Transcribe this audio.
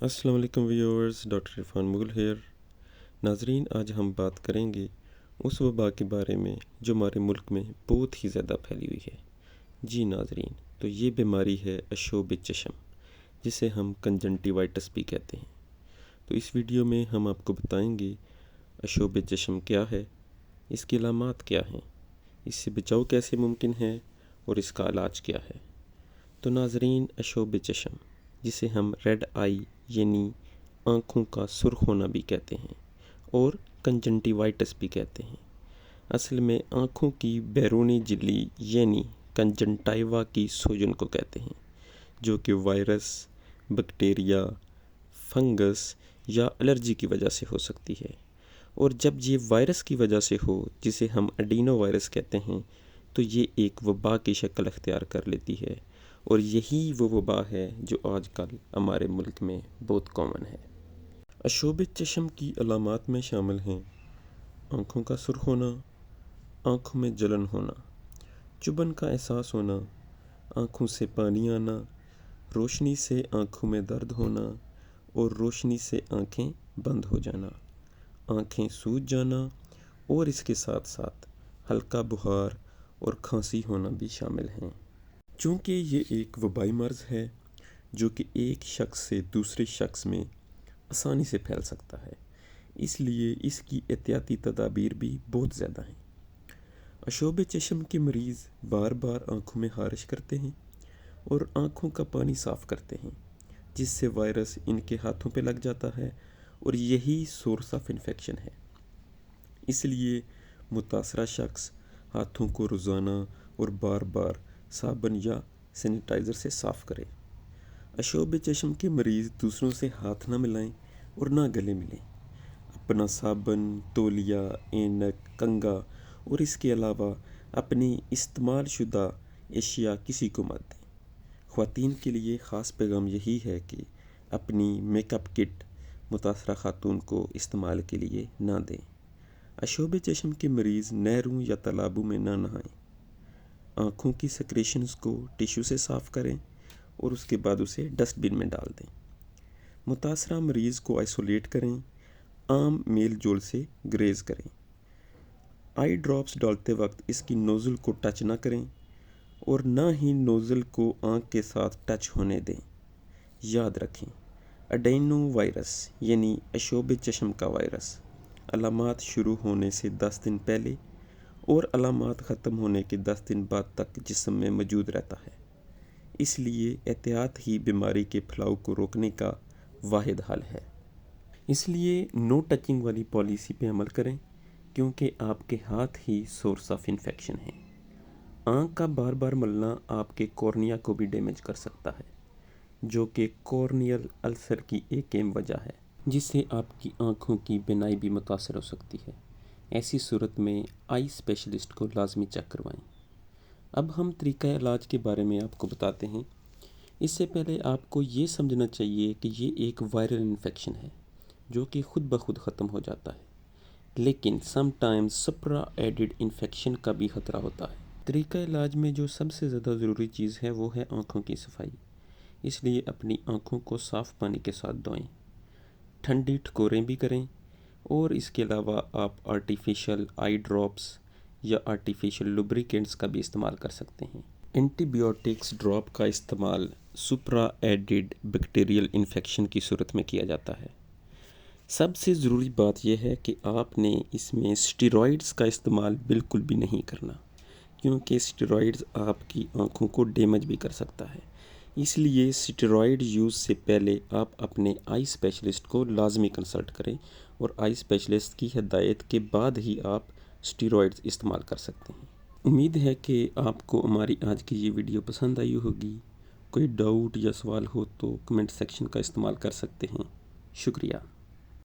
السلام علیکم viewers, doctor Irfan Mughal here. ناظرین، آج ہم بات کریں گے اس وبا کے بارے میں جو ہمارے ملک میں بہت ہی زیادہ پھیلی ہوئی ہے۔ جی ناظرین، تو یہ بیماری ہے عشوب چشم، جسے ہم کنجنکٹیوائٹس بھی کہتے ہیں۔ تو اس ویڈیو میں ہم آپ کو بتائیں گے عشوب چشم کیا ہے، اس کی علامات کیا ہیں، اس سے بچاؤ کیسے ممکن ہے اور اس کا علاج کیا ہے۔ تو ناظرین، عشوب چشم جسے ہم ریڈ آئی یعنی آنکھوں کا سرخ ہونا بھی کہتے ہیں اور کنجنکٹیوائٹس بھی کہتے ہیں، اصل میں آنکھوں کی بیرونی جھلی یعنی کنجنکٹیوا کی سوجن کو کہتے ہیں، جو کہ وائرس، بیکٹیریا، فنگس یا الرجی کی وجہ سے ہو سکتی ہے۔ اور جب یہ وائرس کی وجہ سے ہو، جسے ہم ایڈینو وائرس کہتے ہیں، تو یہ ایک وبا کی شکل اختیار کر لیتی ہے، اور یہی وہ وبا ہے جو آج کل ہمارے ملک میں بہت کامن ہے۔ عشوب چشم کی علامات میں شامل ہیں آنکھوں کا سرخ ہونا، آنکھوں میں جلن ہونا، چبھن کا احساس ہونا، آنکھوں سے پانی آنا، روشنی سے آنکھوں میں درد ہونا اور روشنی سے آنکھیں بند ہو جانا، آنکھیں سوج جانا، اور اس کے ساتھ ساتھ ہلکا بخار اور کھانسی ہونا بھی شامل ہیں۔ چونکہ یہ ایک وبائی مرض ہے جو کہ ایک شخص سے دوسرے شخص میں آسانی سے پھیل سکتا ہے، اس لیے اس کی احتیاطی تدابیر بھی بہت زیادہ ہیں۔ عشوب چشم کے مریض بار بار آنکھوں میں خارش کرتے ہیں اور آنکھوں کا پانی صاف کرتے ہیں، جس سے وائرس ان کے ہاتھوں پہ لگ جاتا ہے اور یہی سورس آف انفیکشن ہے۔ اس لیے متاثرہ شخص ہاتھوں کو روزانہ اور بار بار صابن یا سینیٹائزر سے صاف کرے۔ عشوب چشم کے مریض دوسروں سے ہاتھ نہ ملائیں اور نہ گلے ملیں۔ اپنا صابن، تولیہ، اینک، کنگھا اور اس کے علاوہ اپنی استعمال شدہ اشیاء کسی کو مت دیں۔ خواتین کے لیے خاص پیغام یہی ہے کہ اپنی میک اپ کٹ متاثرہ خاتون کو استعمال کے لیے نہ دیں۔ عشوب چشم کے مریض نہروں یا تالابوں میں نہ نہائیں۔ آنکھوں کی سیکریشنز کو ٹیشو سے صاف کریں اور اس کے بعد اسے ڈسٹ بن میں ڈال دیں۔ متاثرہ مریض کو آئسولیٹ کریں، عام میل جول سے گریز کریں۔ آئی ڈراپس ڈالتے وقت اس کی نوزل کو ٹچ نہ کریں اور نہ ہی نوزل کو آنکھ کے ساتھ ٹچ ہونے دیں۔ یاد رکھیں، ایڈینو وائرس یعنی عشوب چشم کا وائرس علامات شروع ہونے سے 10 دن پہلے اور علامات ختم ہونے کے 10 دن بعد تک جسم میں موجود رہتا ہے۔ اس لیے احتیاط ہی بیماری کے پھیلاؤ کو روکنے کا واحد حل ہے۔ اس لیے نو ٹچنگ والی پالیسی پہ عمل کریں، کیونکہ آپ کے ہاتھ ہی سورس آف انفیکشن ہیں۔ آنکھ کا بار بار ملنا آپ کے کورنیا کو بھی ڈیمیج کر سکتا ہے، جو کہ کورنیل السر کی ایک اہم وجہ ہے، جس سے آپ کی آنکھوں کی بینائی بھی متاثر ہو سکتی ہے۔ ایسی صورت میں آئی اسپیشلسٹ کو لازمی چیک کروائیں۔ اب ہم طریقہ علاج کے بارے میں آپ کو بتاتے ہیں۔ اس سے پہلے آپ کو یہ سمجھنا چاہیے کہ یہ ایک وائرل انفیکشن ہے جو کہ خود بخود ختم ہو جاتا ہے، لیکن سم ٹائمز سپرا ایڈڈ انفیکشن کا بھی خطرہ ہوتا ہے۔ طریقہ علاج میں جو سب سے زیادہ ضروری چیز ہے وہ ہے آنکھوں کی صفائی۔ اس لیے اپنی آنکھوں کو صاف پانی کے ساتھ دھوئیں، ٹھنڈی ٹھکوریں بھی کریں، اور اس کے علاوہ آپ آرٹیفیشل آئی ڈراپس یا آرٹیفیشل لوبریکینٹس کا بھی استعمال کر سکتے ہیں۔ اینٹی بائیوٹکس ڈراپ کا استعمال سپرا ایڈڈ بیکٹیریل انفیکشن کی صورت میں کیا جاتا ہے۔ سب سے ضروری بات یہ ہے کہ آپ نے اس میں اسٹیرائڈز کا استعمال بالکل بھی نہیں کرنا، کیونکہ اسٹیرائڈز آپ کی آنکھوں کو ڈیمیج بھی کر سکتا ہے۔ اس لیے اسٹیرائڈ یوز سے پہلے آپ اپنے آئی اسپیشلسٹ کو لازمی کنسلٹ کریں، اور آئی اسپیشلسٹ کی ہدایت کے بعد ہی آپ اسٹیرائڈز استعمال کر سکتے ہیں۔ امید ہے کہ آپ کو ہماری آج کی یہ ویڈیو پسند آئی ہوگی۔ کوئی ڈاؤٹ یا سوال ہو تو کمنٹ سیکشن کا استعمال کر سکتے ہیں۔ شکریہ۔